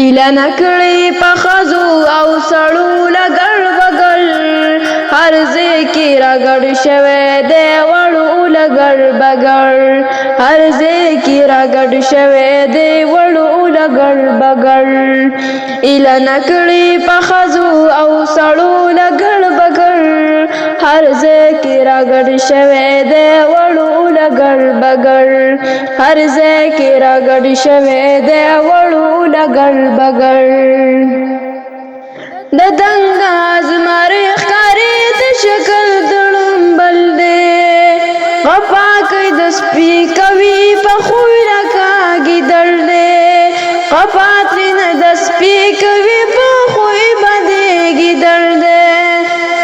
ایله نکړي په ښځو او سړو لګړ بګړ هر ځای کې راګړ شوی دی وړو لګړ بګړ هر ځای کې راګړ شوی دی وړو لګړ بګړ ایله نکړي په ښځو او سړو لګړ بګړ هر ځای کې راګړ شوی دی وړو لګړ بګړ هر ځای کې راګړ شوی دی وړو لګړ بګړ د دنګا زمری ښکاري د شکل دړمبل دی غپا کوي د سپي کوي په خوی لکه ګیدړ دی غپا ترېنه د سپي کوي په خوی باندې ګیدړ دی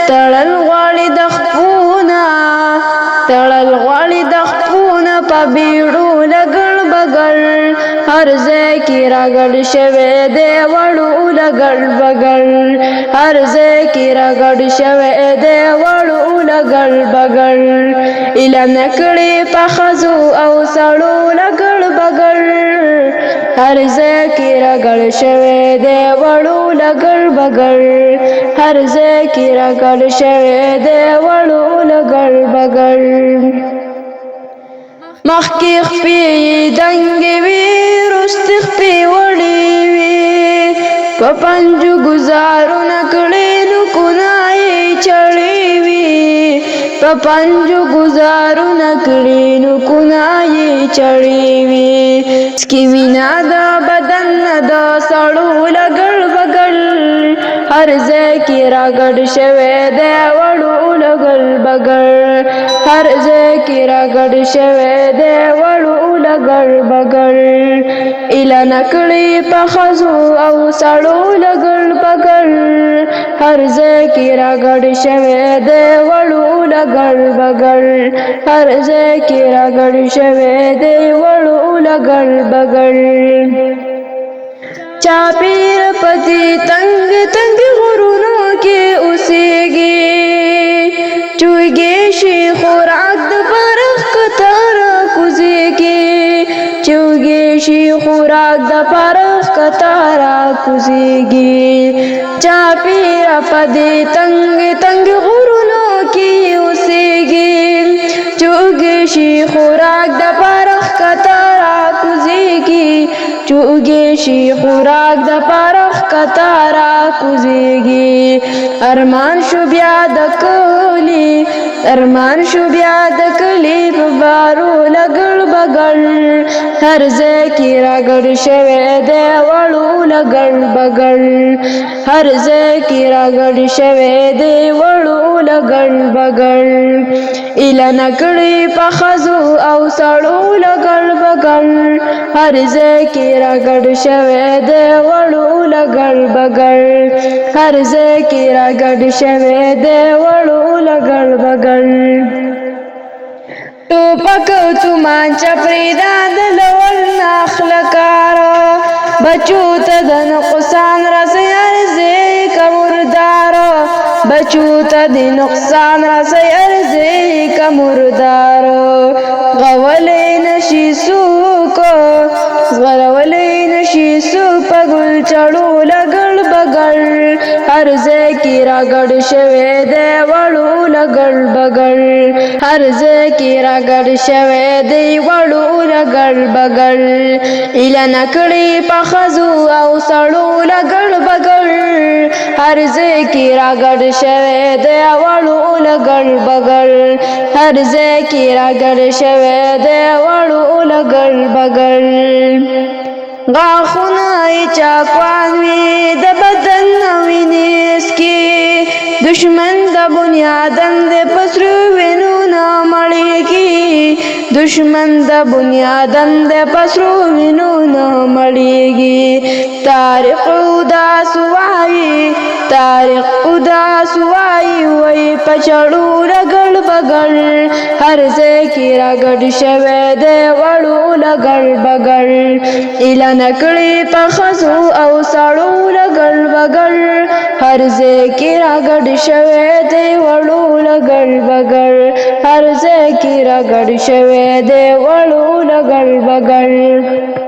تړل غواړي د خپونه تړل غواړي د خپونه په بیړو لګړ بګړ هر ځای کې راګړ شوی دی وړو لګړ بګړ هر ځای کې راګړ شوی دی وړو لګړ بګړ ایله نکړي په ښځو او سړو لګړ بګړ هر ځای کې راګړ شوی دی وړو لګړ بګړ هر ځای کې راګړ شوی دی وړو لګړ بګړ مخکې خپې دنګې وي وروستې خپې وړې وي په پنجو ګزارونه کړي نوکونه یې چړې وي په پنجو ګزارونه کړي نوکونه یې چړې وي سکي وینا د بدن د سړو لګړ بګړ هر ځای کې راګړ شوی دی وړو لګړ بګړ هر ځای کې راګړ شوی دی وړو لګړ بګړ ایله نکړي په ښځو او سړو لګړ بګړ هر ځای کې راګړ شوی دی وړو لګړ بګړ هر ځای کې راګړ شوی دی وړو لګړ بګړ چاپیر پتی تنگ تنگ غرونو کې اوسېږي چوږې شي خوراک د پرخ کتار کوزېږي چوږې شي خوراک د پرخ کتار کوزېږي چاپیر پتی تنگ تنگ غرونو کې اوسېږي چوږې شي خوراک د پرخ کتار کوزېږي چوږې شي خوراک د پرخ کتار کوزېږي ارمان شو بیا د کلی ارمان شو بیا د کلی په بارو لګړ بګړ هر ځای کې راګړ شوی دی وړو لګړ بګړ هر ځای کې راګړ شوی دی وړو لګړ بګړ ایله نکړي په ښځو او سړو لګړ بګړ هر ځای کې راګړ شوی دی وړو لګړ بګړ هر ځای کې راګړ شوی دی وړو لګړ بګړ ټوپک تومانچه پرېږده د لول نه اخله کاره بچو ته د نقصان رسوي هر ځای که مرداره بچو ته د نقصان رسوي هر ځای که مرداره غولی نشي څوک غلولی نشي څوک په ګل چړو لګړ بګړ هر ځای کې راګړ شوی دی وړو لګړ بګړ هر ځای کې راګړ شوی دی وړو لګړ بګړ ایله نکړي په ښځو او سړو لګړ بګړ هر ځای کې راګړ شوی دی وړو لګړ بګړ هر ځای کې راګړ شوی دی وړو لګړ بګړ غاښونه یې چاپان وي د بدن نه وینې څکي دشمن د بنیادم د په سرو وینو نه مړېږي دشمن د بنیادم د په سرو وینو نه مړېږي تاریخ اداس وایي تاریخ اداس وایي وایي په چړو لګړ بګړ هر ځای کې راګړ شوی دی وړو لګړ بګړ ایله نکړي په ښځو او سړو لګړ بګړ هر ځای کې راګړ شوی دی وړو لګړ بګړ هر ځای کې راګړ شوی دی وړو لګړ بګړ